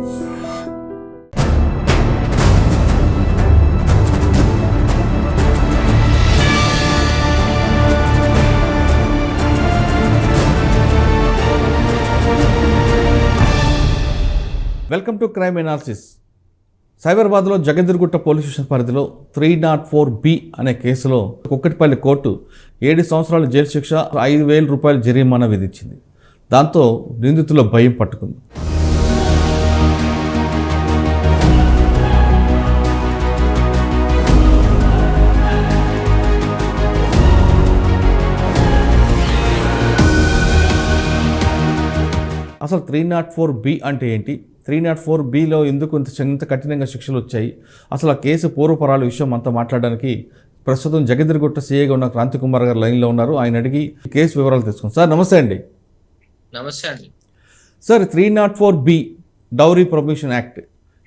Welcome to crime analysis. సైబరాబాద్లో జగద్గిరిగుట్ట police station పరిధిలో 304B అనే కేసులో కుక్కటిపల్లి కోర్టు 7 సంవత్సరాల జైలు శిక్ష, 5,000 రూపాయల జరిమానా విధించింది. దాంతో నిందితుల భయం పట్టుకుంది. అసలు 304B అంటే ఏంటి, 304Bలో ఎందుకు ఇంత కఠినంగా శిక్షలు వచ్చాయి, అసలు ఆ కేసు పూర్వపరాల విషయం అంతా మాట్లాడడానికి ప్రస్తుతం జగద్గిరిగుట్ట సీఐగా ఉన్న క్రాంతి కుమార్ గారు లైన్లో ఉన్నారు. ఆయన అడిగి కేసు వివరాలు తెలుసుకుందాం. సార్ నమస్తే అండి. నమస్తే అండి. Sir 304B dowry prohibition act,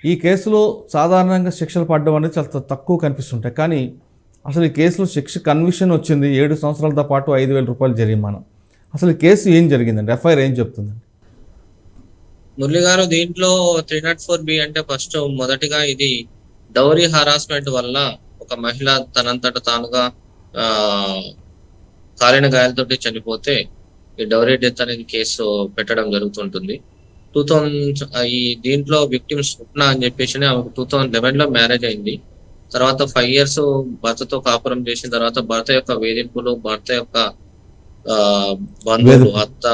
ఈ కేసులో సాధారణంగా శిక్షలు పడడం అనేది చాలా తక్కువ కనిపిస్తుంటాయి. కానీ అసలు ఈ కేసులో కన్విక్షన్ వచ్చింది 7 సంవత్సరాలతో పాటు 5,000 రూపాయల జరిమానా. అసలు ఈ కేసు ఏం జరిగిందండి, ఎఫ్ఐఆర్ ఏం చెప్తుందండి? మురళి గారు, దీంట్లో 304B అంటే ఫస్ట్ మొదటిగా ఇది డౌరీ హరాస్మెంట్ వల్ల ఒక మహిళ తనంతట తానుగా కాలిన గాయాలతోటి చనిపోతే ఈ డౌరీ డెత్ అనేది కేసు పెట్టడం జరుగుతుంటుంది. దీంట్లో విక్టిమ్ స్వప్న అని చెప్పేసి ఆమెకు 2011లో మ్యారేజ్ అయింది. తర్వాత 5 years భర్తతో కాపురం చేసిన తర్వాత భర్త యొక్క వేధింపులు, భర్త యొక్క బంధువులు, అత్త,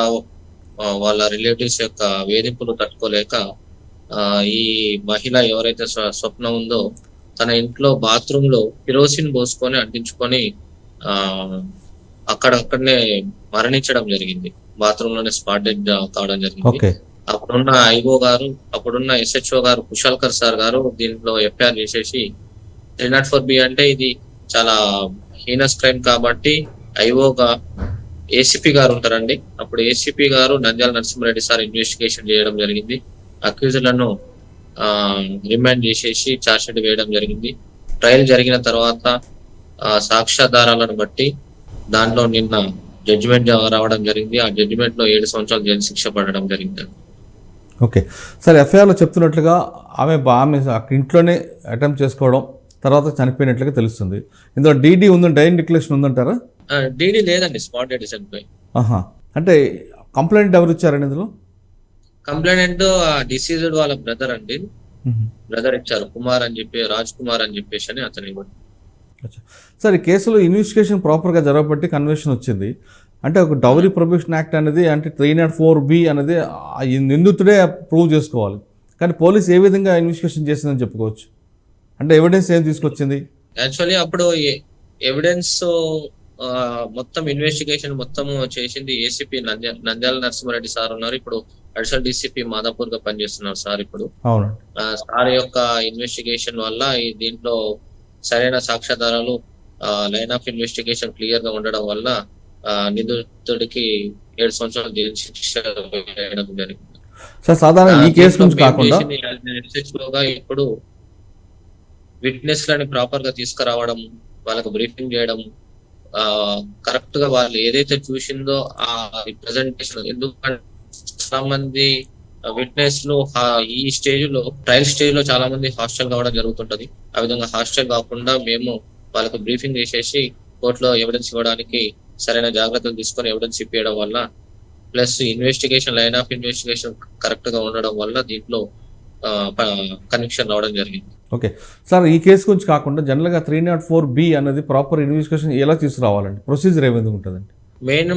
వాళ్ళ రిలేటివ్స్ యొక్క వేధింపులు తట్టుకోలేక ఈ మహిళ ఎవరైతే స్వప్న ఉందో తన ఇంట్లో బాత్రూమ్ లో కిరోసిన్ పోసుకొని అంటించుకొని అక్కడనే మరణించడం జరిగింది. బాత్రూమ్ లోనే స్పాట్ డెడ్ కావడం జరిగింది. అప్పుడున్న ఐఓ గారు, అప్పుడున్న SHO గారు కుశాల్కర్ సార్ గారు దీంట్లో ఎఫ్ఐఆర్ చేసేసి 304B అంటే ఇది చాలా హీనస్ క్రైమ్ కాబట్టి ఐఓగా ఏసీపీ గారు ఉంటారండి. అప్పుడు ఏసీపీ గారు నంద్యాల నరసింహారెడ్డి సార్ ఇన్వెస్టిగేషన్ చేయడం జరిగింది. అక్యూజులను రిమాండ్ చేసేసి ఛార్జ్ షీట్ వేయడం జరిగింది. ట్రయల్ జరిగిన తర్వాత సాక్ష్యాధారాలను బట్టి దాంట్లో నిన్న జడ్జిమెంట్ రావడం జరిగింది. ఆ జడ్జిమెంట్ లో 7 సంవత్సరాలు జైలు శిక్ష పడడం జరిగింది. ఓకే సార్, ఎఫ్ఐఆర్లో చెప్తున్నట్లుగా ఆమె ఇంట్లోనే అటెంప్ట్ చేసుకోవడం, తర్వాత చనిపోయినట్లుగా తెలుస్తుంది. ఇందులో డీడీ ఉందండి, డైన్ డిక్లరేషన్ ఉందంటారా? డీడీ లేదండి, స్పాట్ డెడ్ చనిపోయి. అంటే కంప్లైంట్ ఎవరు ఇచ్చారండి ఇందులో? కంప్లైంట్ డిసీజ్డ్ వాళ్ళ బ్రదర్ అండి. బ్రదర్ ఇచ్చారు, కుమార్ అని చెప్పి, రాజ్ కుమార్ అని చెప్పేసి అని అతను ఇవ్వండి. సార్, ఈ కేసులో ఇన్వెస్టిగేషన్ ప్రాపర్గా జరగబట్టి కన్విక్షన్ వచ్చింది. అంటే ఒక డౌరీ ప్రొహిబిషన్ యాక్ట్ అనేది, అంటే 304B అనేది నిందితుడే ప్రూవ్ చేసుకోవాలి. కానీ పోలీస్ ఏ విధంగా ఇన్వెస్టిగేషన్ చేసిందని చెప్పుకోవచ్చు? అంటే ఎవిడెన్స్ ఏం తీసుకొచ్చింది? యాక్చువల్లీ అప్పుడు ఎవిడెన్స్ మొత్తం ఇన్వెస్టిగేషన్ మొత్తం చేసింది ఏసీపీ నంద్యాల నరసింహారెడ్డి సార్ ఉన్నారు. ఇప్పుడు అడిషనల్ డీసీపీ మాదాపూర్ గా పనిచేస్తున్నారు సార్. ఇప్పుడు సార్ యొక్క ఇన్వెస్టిగేషన్ వల్ల దీంట్లో సరైన సాక్ష్యాధారాలు, లైన్ ఆఫ్ ఇన్వెస్టిగేషన్ క్లియర్ గా ఉండడం వల్ల నిందితుడికి 7 సంవత్సరాలు జైలు శిక్ష వేయడం జరిగింది. ఇప్పుడు విట్నెస్ లని ప్రాపర్ గా తీసుకురావడం, వాళ్ళకు బ్రీఫింగ్ చేయడం, కరెక్ట్ గా వాళ్ళు ఏదైతే చూసిందో ఆ రిప్రజెంటేషన్. ఎందుకంటే చాలా మంది విట్నెస్ లు ఈ స్టేజ్ లో, ట్రయల్ స్టేజ్ లో చాలా మంది హాస్టల్ కావడం జరుగుతుంటది. ఆ విధంగా హాస్టల్ కాకుండా మేము వాళ్ళకు బ్రీఫింగ్ చేసేసి కోర్టులో ఎవిడెన్స్ ఇవ్వడానికి సరైన జాగ్రత్తలు తీసుకొని ఎవిడెన్స్ ఇప్పించడం వల్ల, plus investigation, line of investigation correct గా ఉండడం వల్ల దీంట్లో కన్విక్షన్ రావడం జరిగింది. ఓకే సార్, ఈ కేసు గురించి కాకుండా జనరల్గా 304B అనేది ప్రాపర్ ఇన్వెస్టిగేషన్ ఎలా తీసుకురావాలండి? ప్రొసీజర్ ఏ విధంగా ఉంటుందండి? మెయిన్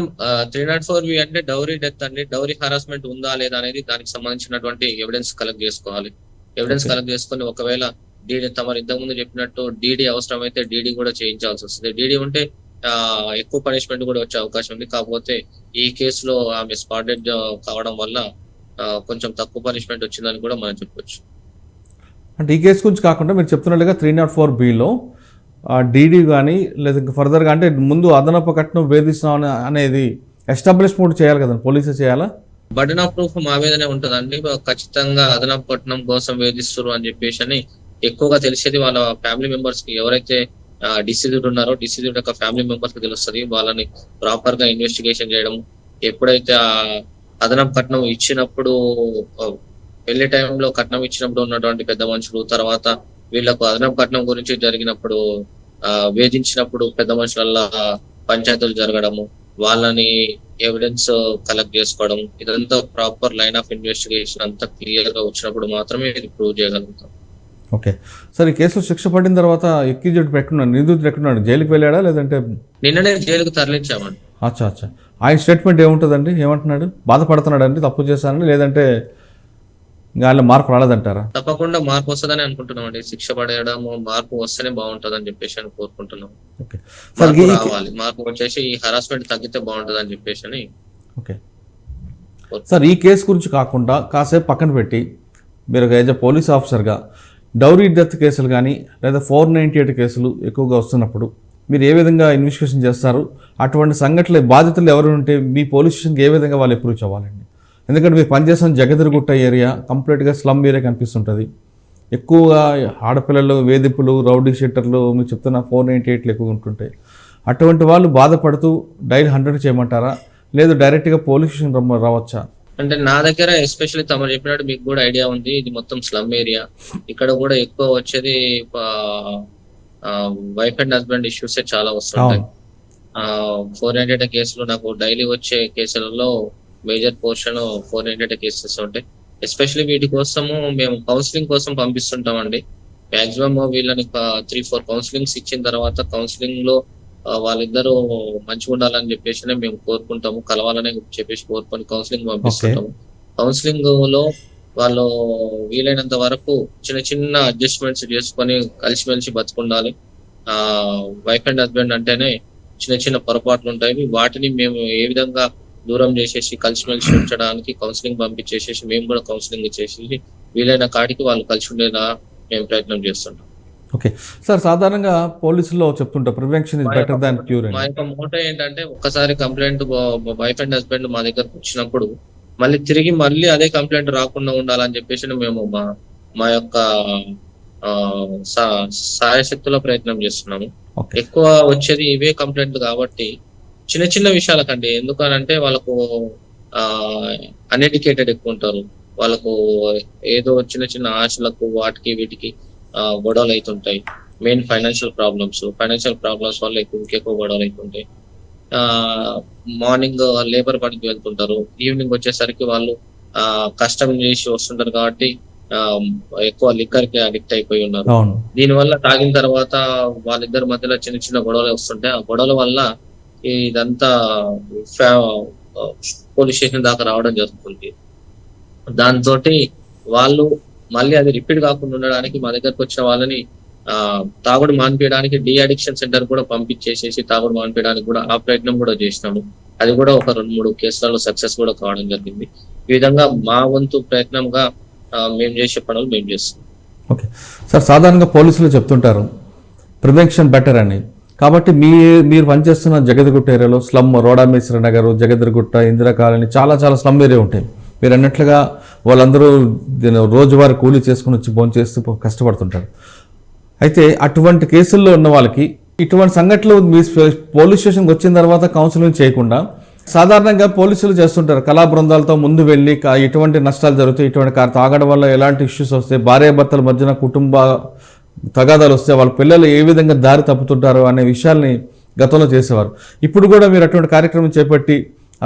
304B అంటే డౌరీ డెత్ అండి. డౌరీ హరాస్మెంట్ ఉందా లేదా అనేది దానికి సంబంధించినటువంటి ఎవిడెన్స్ కలెక్ట్ చేసుకోవాలి. ఎవిడెన్స్ కలెక్ట్ చేసుకుని ఒకవేళ డీడీ, తమరు ఇంతకుముందు చెప్పినట్టు డీడీ అవసరమైతే డీడీ కూడా చేయించాల్సి వస్తుంది. డీడీ ఉంటే ఎక్కువ పనిష్మెంట్ కూడా వచ్చే అవకాశం ఉంది. కాకపోతే ఈ కేసులో ఆమె స్పాట్ డెడ్ కావడం వల్ల కొంచెం తక్కువ పనిష్మెంట్ వచ్చిందని కూడా మనం చెప్పొచ్చు. అంటే ఈ కేసు గురించి కాకుండా మీరు చెప్తున్నట్టుగా 304Bలో డీడీ కానీ లేదా ఇంకా ఫర్దర్గా, అంటే ముందు అదనపు కట్నం వేధిస్తున్నాం అనేది ఎస్టాబ్లిష్మెంట్ చేయాలి కదండి, పోలీసే చేయాలా? బర్డెన్ ఆఫ్ ప్రూఫ్ మా మీదనే ఉంటుందండి. ఖచ్చితంగా అదనపు కట్నం కోసం వేధిస్తారు అని చెప్పేసి అని ఎక్కువగా తెలిసేది వాళ్ళ ఫ్యామిలీ మెంబర్స్ కి. ఎవరైతే డిసీజ్డ్ ఉన్నారో డిసీజ్డ్ యొక్క ఫ్యామిలీ మెంబర్స్ కి తెలుస్తుంది. వాళ్ళని ప్రాపర్ గా ఇన్వెస్టిగేషన్ చేయడం, ఎప్పుడైతే ఆ అదనపు కట్నం ఇచ్చినప్పుడు పెళ్లి టైంలో కట్నం ఇచ్చినప్పుడు ఉన్నటువంటి పెద్ద మనుషులు, తర్వాత వీళ్ళకు అదనపు కట్నం గురించి జరిగినప్పుడు వేధించినప్పుడు పెద్ద మనుషులల్లా పంచాయతీలు జరగడము, వాళ్ళని ఎవిడెన్స్ కలెక్ట్ చేసుకోవడం, ఇదంతా ప్రాపర్ లైన్ ఆఫ్ ఇన్వెస్టిగేషన్ అంతా క్లియర్ గా వచ్చినప్పుడు మాత్రమే ఇది ప్రూవ్ చేయగలుగుతాం. ఓకే సార్, ఈ కేసులో శిక్ష పడిన తర్వాత ఎక్కిజెడ్ ఎక్కడున్నాడు, నిందితుడు ఎక్కడున్నాడు, జైలుకి వెళ్ళాడా లేదంటే? నిన్ననే జైలుకు తరలించామండి. అచ్చా అచ్చా. ఆయన స్టేట్మెంట్ ఏముంటుందండి, ఏమంటున్నాడు? బాధపడుతున్నాడు అండి, తప్పు చేశానని, లేదంటే ఇంకా ఆయన మార్పు రాలేదంటారా? తప్పకుండా మార్పు వస్తుందని అనుకుంటున్నాం అండి. శిక్ష పడేయడం, మార్పు వస్తేనే బాగుంటది అని చెప్పేసి అని కోరుకుంటున్నాం. ఓకే మార్పు రావాలి, మార్పు వచ్చేసి ఈ హరాస్మెంట్ తగ్గితే బాగుంటది అని చెప్పేసి అని. ఓకే సార్, ఈ కేసు గురించి కాకుండా కాసేపు పక్కన పెట్టి మీరు యాజ్ ఎ పోలీస్ ఆఫీసర్గా డౌరీ డెత్ కేసులు కానీ లేదా 498 కేసులు ఎక్కువగా వస్తున్నప్పుడు మీరు ఏ విధంగా ఇన్వెస్టిగేషన్ చేస్తారు? అటువంటి సంఘటనల బాధితులు ఎవరు ఉంటే మీ పోలీస్ స్టేషన్కి ఏ విధంగా వాళ్ళు అప్రోచ్ అవ్వాలండి? ఎందుకంటే మీరు పనిచేస్తున్న జగదర్గుట్ట ఏరియా కంప్లీట్గా స్లమ్ ఏరియా కనిపిస్తుంటుంది. ఎక్కువగా ఆడపిల్లలు, వేధింపులు, రౌడీ షీటర్లు మీరు చెప్తున్న 498 ఎక్కువగా ఉంటుంటాయి. అటువంటి వాళ్ళు బాధపడుతూ డైల్ 100 చేయమంటారా, లేదు డైరెక్ట్గా పోలీస్ స్టేషన్ రావచ్చా? అంటే నా దగ్గర ఎస్పెషల్లీ తమరు చెప్పినట్టు మీకు కూడా ఐడియా ఉంది, ఇది మొత్తం స్లమ్ ఏరియా. ఇక్కడ కూడా ఎక్కువ వచ్చేది వైఫ్ అండ్ హస్బెండ్ ఇష్యూస్ చాలా వస్తుంటాయి. 498 కేసులు నాకు డైలీ వచ్చే కేసులలో మేజర్ పోర్షన్ 498 కేసెస్ ఉంటాయి. ఎస్పెషల్లీ వీటి కోసము మేము కౌన్సిలింగ్ కోసం పంపిస్తుంటామండి. మాక్సిమం వీళ్ళని 3-4 కౌన్సిలింగ్స్ ఇచ్చిన తర్వాత కౌన్సిలింగ్ లో వాళ్ళిద్దరూ మంచిగా ఉండాలని చెప్పేసి మేము కోరుకుంటాము, కలవాలని చెప్పేసి కోరుకొని కౌన్సిలింగ్ పంపిస్తుంటాము. కౌన్సిలింగ్ లో వాళ్ళు వీలైనంత వరకు చిన్న చిన్న అడ్జస్ట్మెంట్స్ చేసుకొని కలిసిమెలిసి బతుకుండాలి. వైఫ్ అండ్ హస్బెండ్ అంటేనే చిన్న చిన్న పొరపాట్లు ఉంటాయి, వాటిని మేము ఏ విధంగా దూరం చేసేసి కలిసిమెలిసి ఉంచడానికి కౌన్సిలింగ్ పంపించేసేసి మేము కూడా కౌన్సిలింగ్ చేసేసి వీలైన కాడికి వాళ్ళు కలిసి ఉండేలా మేము ప్రయత్నం చేస్తుంటాం. ఓకే సార్, సాధారణంగా పోలీసులో చెప్తుంటారు prevention is better than cure. మా యొక్క మోటో ఏంటంటే ఒక్కసారి కంప్లైంట్ వైఫ్ అండ్ హస్బెండ్ మా దగ్గరకు వచ్చినప్పుడు మళ్ళీ అదే కంప్లైంట్ రాకుండా ఉండాలని చెప్పేసి మేము మా యొక్క సాయశక్తుల ప్రయత్నం చేస్తున్నాము. ఎక్కువ వచ్చేది ఇవే కంప్లైంట్లు కాబట్టి చిన్న చిన్న విషయాలకండి, ఎందుకనంటే వాళ్ళకు అన్ఎడ్యుకేటెడ్ ఎక్కువ ఉంటారు. వాళ్ళకు ఏదో చిన్న చిన్న ఆశలకు వాటికి వీటికి గొడవలు అవుతుంటాయి. మెయిన్ ఫైనాన్షియల్ ప్రాబ్లమ్స్ వల్ల ఎక్కువ గొడవలు అవుతుంటాయి. మార్నింగ్ లేబర్ పనికి వెళ్తుంటారు, ఈవినింగ్ వచ్చేసరికి వాళ్ళు కష్టం చేసి వస్తుంటారు కాబట్టి ఎక్కువ లిక్కర్ కి అడిక్ట్ అయిపోయి ఉన్నారు. దీనివల్ల తాగిన తర్వాత వాళ్ళిద్దరి మధ్యలో చిన్న చిన్న గొడవలు వస్తుంటాయి. ఆ గొడవల వల్ల ఇదంతా పోలీస్ స్టేషన్ దాకా రావడం జరుగుతుంది. దాంతో వాళ్ళు మళ్ళీ అది రిపీట్ కాకుండా ఉండడానికి మా దగ్గరకు వచ్చిన వాళ్ళని తాగుడు మానిపించడానికి డి అడిక్షన్ సెంటర్ కూడా పంపించేసేసి తాగుడు మానిపించడానికి కూడా ఆ ప్రయత్నం కూడా చేసినాము. అది కూడా ఒక 2-3 కేసులలో సక్సెస్ కూడా కావడం జరిగింది. ఈ విధంగా మా వంతు ప్రయత్నంగా మేము చేసే పనులు మేము చేస్తాం. ఓకే సార్, సాధారణంగా పోలీసులు చెప్తుంటారు ప్రివెన్షన్ బెటర్ అని. కాబట్టి మీరు పనిచేస్తున్న జగదర్గుట్ట ఏరియాలో స్లమ్, రోడామేశ్వర నగర్, జగదర్గుట్ట, ఇందిరా కాలనీ చాలా స్లమ్ ఏరియా ఉంటాయి. మీరు అన్నట్లుగా వాళ్ళందరూ రోజువారీ కూలీ చేసుకుని వచ్చి భోజనం చేస్తూ కష్టపడుతుంటారు. అయితే అటువంటి కేసుల్లో ఉన్న వాళ్ళకి ఇటువంటి సంఘటనలు మీ పోలీస్ స్టేషన్కి వచ్చిన తర్వాత కౌన్సిలింగ్ చేయకుండా సాధారణంగా పోలీసులు చేస్తుంటారు, కళా బృందాలతో ముందు వెళ్ళి ఇటువంటి నష్టాలు జరుగుతాయి, ఇటువంటి తాగడం వల్ల ఎలాంటి ఇష్యూస్ వస్తాయి, భార్యాభర్తల మధ్యన కుటుంబ తగాదాలు వస్తే వాళ్ళ పిల్లలు ఏ విధంగా దారి తప్పుతుంటారు అనే విషయాల్ని గతంలో చేసేవారు. ఇప్పుడు కూడా మీరు అటువంటి కార్యక్రమం చేపట్టి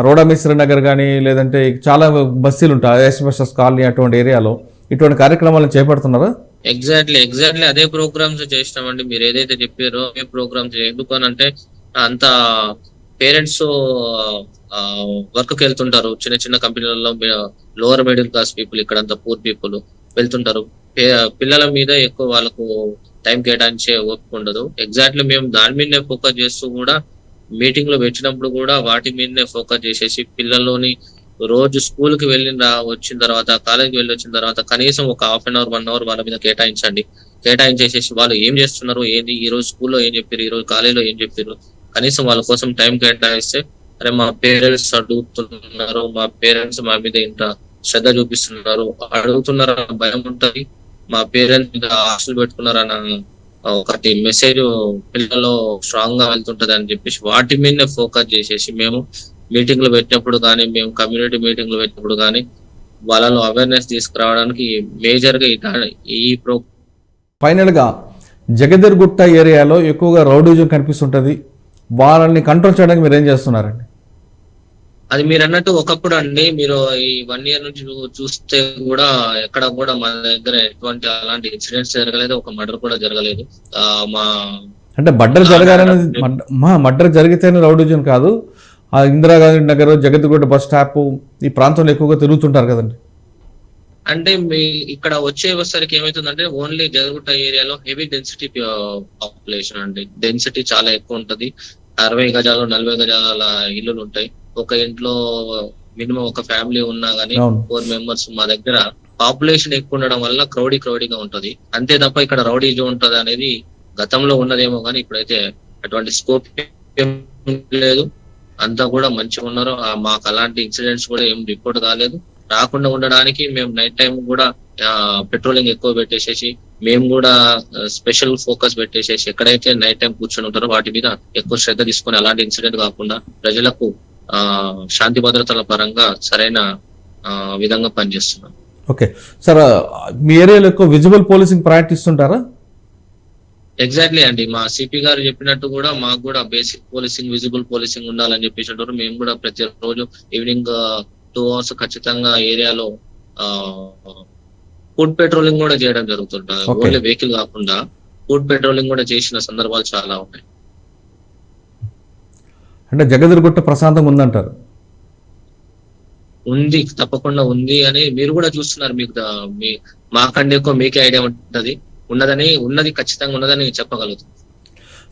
రోడామేశ్వర నగర్ కానీ లేదంటే చాలా బస్తీలు ఉంటాయి, ఎస్ఎంఎస్ఎస్ కాలనీ అటువంటి ఏరియాలో ఇటువంటి కార్యక్రమాలను చేపడుతున్నారా? ఎగ్జాక్ట్లీ అదే ప్రోగ్రామ్స్ చేసినామండి. మీరు ఏదైతే చెప్పారో అదే ప్రోగ్రామ్స్. ఎందుకనంటే అంత పేరెంట్స్ వర్క్ కి వెళ్తుంటారు, చిన్న చిన్న కంపెనీలలో లోవర్ మిడిల్ క్లాస్ పీపుల్, ఇక్కడంతా పూర్ పీపుల్ వెళ్తుంటారు. పిల్లల మీద ఎక్కువ వాళ్ళకు టైం కేటాయించే ఓపిక ఉండదు. ఎగ్జాక్ట్లీ మేము దాని మీదనే ఫోకస్ చేస్తూ కూడా మీటింగ్ లో పెట్టినప్పుడు కూడా వాటి మీదనే ఫోకస్ చేసేసి పిల్లల్లోని రోజు స్కూల్ కి వచ్చిన తర్వాత, కాలేజ్కి వెళ్ళి వచ్చిన తర్వాత కనీసం ఒక 1/2 అవర్ 1 అవర్ వాళ్ళ మీద కేటాయించేసేసి వాళ్ళు ఏం చేస్తున్నారు, ఏంది ఈ రోజు స్కూల్లో ఏం చెప్పారు, ఈ రోజు కాలేజీలో ఏం చెప్పారు, కనీసం వాళ్ళ కోసం టైం కేటాయిస్తే అరే మా పేరెంట్స్ అడుగుతున్నారు, మా పేరెంట్స్ మా మీద ఇంత శ్రద్ధ చూపిస్తున్నారు, అడుగుతున్నారు భయం ఉంటది, మా పేరెంట్స్ మీద ఆశలు పెట్టుకున్నారన్న ఒకటి మెసేజ్ పిల్లల్లో స్ట్రాంగ్ గా వెళ్తుంటది అని చెప్పేసి వాటి మీదనే ఫోకస్ చేసేసి మేము మీటింగ్లు పెట్టినప్పుడు కానీ, మేము కమ్యూనిటీ మీటింగ్లు పెట్టినప్పుడు కానీ వాళ్ళలో అవేర్నెస్ తీసుకురావడానికి మేజర్ గా ఈ ఫైనల్గా జగదీర్గుట్ట ఏరియాలో ఎక్కువగా రౌడీజం కనిపిస్తుంటుంది, వాళ్ళని కంట్రోల్ చేయడానికి మీరు ఏం చేస్తున్నారండి? అది మీరు అన్నట్టు ఒకప్పుడు అండి, మీరు ఈ 1 year నుంచి చూస్తే కూడా ఎక్కడ కూడా మన దగ్గర ఎటువంటి అలాంటి ఇన్సిడెంట్స్ జరగలేదు, ఒక మర్డర్ కూడా జరగలేదు. మా అంటే మర్డర్ జరగాలని మర్డర్ జరిగితేనే రౌడీజం కాదు, ఆ ఇందిరాగాంధీ నగర్, జగద్గుట్ట బస్ స్టాప్ ఈ ప్రాంతంలో ఎక్కువగా తిరుగుతుంటారు కదండి. అంటే మీ ఇక్కడ వచ్చేసరికి ఏమైతుందంటే ఓన్లీ జగద్గుట్ట ఏరియాలో హెవీ డెన్సిటీ పాపులేషన్ అండి, డెన్సిటీ చాలా ఎక్కువ ఉంటది. 60 గజాలు 40 గజాల ఇల్లులు ఉంటాయి. ఒక ఇంట్లో మినిమం ఒక ఫ్యామిలీ ఉన్నా గానీ 4 members. మా దగ్గర పాపులేషన్ ఎక్కువ ఉండడం వల్ల క్రౌడీగా ఉంటది. అంతే తప్ప ఇక్కడ రౌడీజం ఉంటది అనేది గతంలో ఉన్నదేమో కానీ ఇప్పుడైతే అటువంటి స్కోప్ లేదు. అంతా కూడా మంచిగా ఉన్నారు. మాకు అలాంటి ఇన్సిడెంట్స్ కూడా ఏం రిపోర్ట్ కాలేదు. రాకుండా ఉండడానికి మేము నైట్ టైం కూడా పెట్రోలింగ్ ఎక్కువ పెట్టేసేసి, మేము కూడా స్పెషల్ ఫోకస్ పెట్టేసేసి ఎక్కడైతే నైట్ టైం కూర్చొని ఉంటారో వాటి మీద ఎక్కువ శ్రద్ధ తీసుకొని అలాంటి ఇన్సిడెంట్ కాకుండా ప్రజలకు శాంతి భద్రతల పరంగా సరైన విధంగా పనిచేస్తున్నాం. ఓకే సార్, మీ ఏరియాలో ఎక్కువ విజిబుల్ పోలీసింగ్ ప్రయారిటిస్తుంటారా? ఎగ్జాక్ట్లీ అండి, మా సిపి గారు చెప్పినట్టు కూడా మాకు కూడా బేసిక్ పోలీసింగ్, విజిబుల్ పోలీసింగ్ ఉండాలని చెప్పేసి అంటారు. మేము కూడా ప్రతిరోజు ఈవినింగ్ 2 hours ఖచ్చితంగా ఏరియాలో ఫుడ్ పెట్రోలింగ్ కూడా చేయడం జరుగుతుంటుంది. ఓన్లీ వెహికల్ కాకుండా ఫుడ్ పెట్రోలింగ్ కూడా చేసిన సందర్భాలు చాలా ఉన్నాయి. అంటే జగదీర్గుట్ట ప్రశాంతంగా ఉందంటారు? ఉంది, తప్పకుండా ఉంది అని మీరు కూడా చూస్తున్నారు. మీకు మాకంటే ఎక్కువ మీకే ఐడియా ఉంటది. ఉన్నది ఖచ్చితంగా ఉన్నదని చెప్పగలుగుతుంది.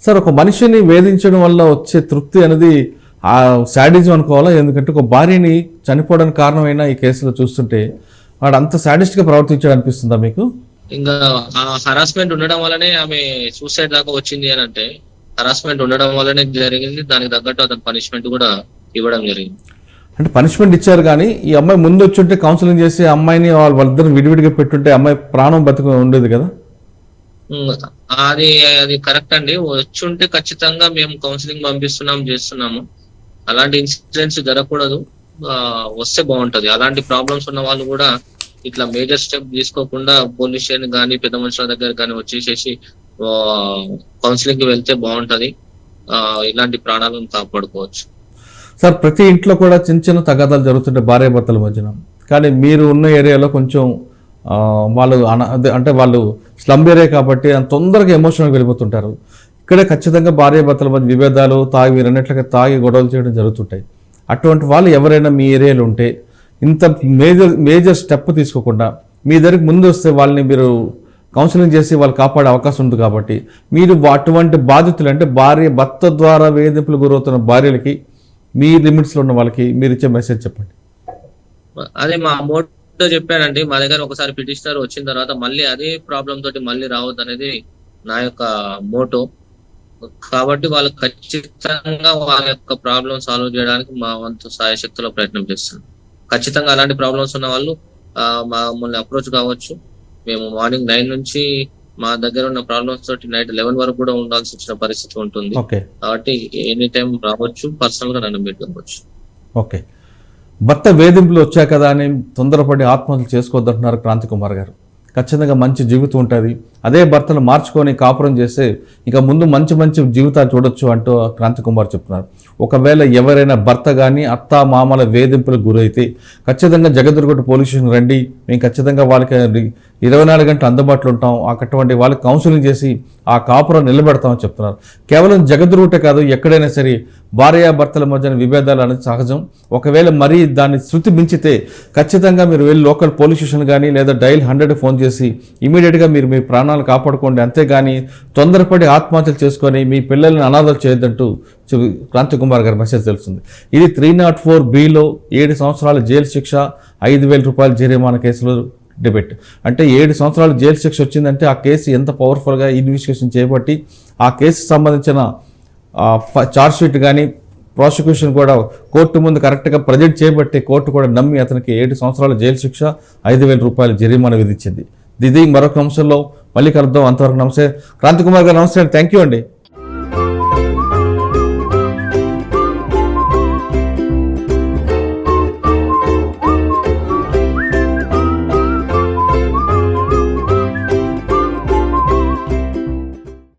సార్, ఒక మనిషిని వేధించడం వల్ల వచ్చే తృప్తి అనేది ఆ శాడిజం అనుకోవాలా? ఎందుకంటే ఒక భార్యని చనిపోవడానికి కారణమైన ఈ కేసులో చూస్తుంటే వాడు అంత సాడిస్ట్గా ప్రవర్తించాడు అనిపిస్తుందా మీకు? ఇంకా ఆ హరాస్మెంట్ ఉండడం వల్లనే ఆమె సూసైడ్ దాకా వచ్చింది అని అంటే, హరాస్మెంట్ ఉండడం వల్లనే జరిగింది. దానికి తగ్గట్టు అతను పనిష్మెంట్ కూడా ఇవ్వడం జరిగింది. అంటే పనిష్మెంట్ ఇచ్చారు, కానీ ఈ అమ్మాయి ముందు వచ్చి ఉంటే కౌన్సిలింగ్ చేసి అమ్మాయిని వాళ్ళిద్దరు విడివిడిగా పెట్టుంటే అమ్మాయి ప్రాణం బతుకు ఉండేది కదా. అది కరెక్ట్ అండి. వచ్చి ఉంటే ఖచ్చితంగా మేము కౌన్సిలింగ్ చేస్తున్నాము. అలాంటి ఇన్సిడెంట్స్ జరగకూడదు, వస్తే బాగుంటది. అలాంటి ప్రాబ్లమ్స్ ఉన్న వాళ్ళు కూడా ఇట్లా మేజర్ స్టెప్ తీసుకోకుండా పోలీస్ స్టేషన్ కానీ పెద్ద మనుషుల దగ్గర కానీ వచ్చేసేసి కౌన్సిలింగ్ కి వెళ్తే బాగుంటది. ఇలాంటి ప్రాణాలను కాపాడుకోవచ్చు. సార్, ప్రతి ఇంట్లో కూడా చిన్న చిన్న తగాదాలు జరుగుతుంటాయి భార్యాభర్తల మధ్యన, కానీ మీరు ఉన్న ఏరియాలో కొంచెం వాళ్ళు అంటే వాళ్ళు స్లమ్ ఏరియా కాబట్టి తొందరగా ఎమోషనల్గా వెళ్ళిపోతుంటారు. ఇక్కడే ఖచ్చితంగా భార్యాభర్తల మధ్య విభేదాలు, మీరు అన్నట్లుగా తాగి గొడవలు చేయడం జరుగుతుంటాయి. అటువంటి వాళ్ళు ఎవరైనా మీ ఏరియాలో ఉంటే ఇంత మేజర్ స్టెప్ తీసుకోకుండా మీ దగ్గరికి ముందు వస్తే వాళ్ళని మీరు కౌన్సిలింగ్ చేసి వాళ్ళు కాపాడే అవకాశం ఉంది. కాబట్టి మీరు అటువంటి బాధితులు, అంటే భర్త ద్వారా వేధింపులు గురవుతున్న భార్యలకి, మీ లిమిట్స్లో ఉన్న వాళ్ళకి మీరు ఇచ్చే మెసేజ్ చెప్పండి. అదే మా మోటో చెప్పానండి. మా దగ్గర ఒకసారి పిటిషనర్ వచ్చిన తర్వాత మళ్ళీ అదే ప్రాబ్లం తోటి మళ్ళీ రావద్దు అనేది నా యొక్క మోటో. కాబట్టి వాళ్ళు ఖచ్చితంగా వాళ్ళ యొక్క ప్రాబ్లమ్ సాల్వ్ చేయడానికి మా వంతు సాయశక్తిలో ప్రయత్నం చేస్తున్నాం. ఖచ్చితంగా అలాంటి ప్రాబ్లమ్స్ ఉన్న వాళ్ళు మమ్మల్ని అప్రోచ్ కావచ్చు. మేము మార్నింగ్ 9 నుంచి మా దగ్గర ఉన్న ప్రాబ్లమ్స్ తోటి నైట్ 11 వరకు కూడా ఉండాల్సి వచ్చిన పరిస్థితి ఉంటుంది. కాబట్టి ఎనీ టైం రావచ్చు, పర్సనల్ గా నన్ను మీట్ అవ్వచ్చు. ఓకే, భర్త వేధింపులు వచ్చాయి కదా అని తొందరపడి ఆత్మహత్యలు చేసుకోవద్దంటున్నారు క్రాంతి కుమార్ గారు. ఖచ్చితంగా మంచి జీవితం ఉంటుంది, అదే భర్తను మార్చుకొని కాపురం చేస్తే ఇక ముందు మంచి మంచి జీవితాలు చూడొచ్చు అంటూ క్రాంతి కుమార్ చెప్తున్నారు. ఒకవేళ ఎవరైనా భర్త కానీ అత్త మామల వేధింపులకు గురైతే ఖచ్చితంగా జగదీర్గుట్ట పోలీస్ స్టేషన్ రండి, మేము ఖచ్చితంగా వాళ్ళకి 24 గంటలు అందుబాటులో ఉంటాం. అటువంటి వాళ్ళకి కౌన్సిలింగ్ చేసి ఆ కాపురం నిలబెడతామని చెప్తున్నారు. కేవలం జగదీర్గుట్టే కాదు, ఎక్కడైనా సరే భార్యాభర్తల మధ్యన విభేదాలు అనేది సహజం. ఒకవేళ మరీ దాన్ని శృతి మించితే ఖచ్చితంగా మీరు వెళ్ళి లోకల్ పోలీస్ స్టేషన్ కానీ లేదా డైల్ 100 ఫోన్ చేసి ఇమీడియట్గా మీరు మీ ప్రాణాలు కాపాడుకోండి. అంతేగాని తొందరపడి ఆత్మహత్యలు చేసుకొని మీ పిల్లల్ని అనాథలు చేయొద్దంటూ క్రాంతి కుమార్ గారి మెసేజ్ తెలుస్తుంది. ఇది 304(b)లో 7 సంవత్సరాల జైలు శిక్ష, 5,000 రూపాయల జరిమానా కేసులో డిబేట్. అంటే 7 సంవత్సరాల జైలు శిక్ష వచ్చిందంటే ఆ కేసు ఎంత పవర్ఫుల్గా ఇన్వెస్టిగేషన్ చేపట్టి ఆ కేసుకు సంబంధించిన ఛార్జ్షీట్ కానీ ప్రాసిక్యూషన్ కూడా కోర్టు ముందు కరెక్ట్గా ప్రజెంట్ చేయబట్టి కోర్టు కూడా నమ్మి అతనికి 7 సంవత్సరాల జైలు శిక్ష, 5,000 రూపాయల జరిమానా విధించింది. ఇది మరొక అంశంలో మళ్ళీ కలుద్దాం. అంతవరకు నమస్తే. క్రాంతి కుమార్ గారు నమస్తే అండి. థ్యాంక్ యూ అండి.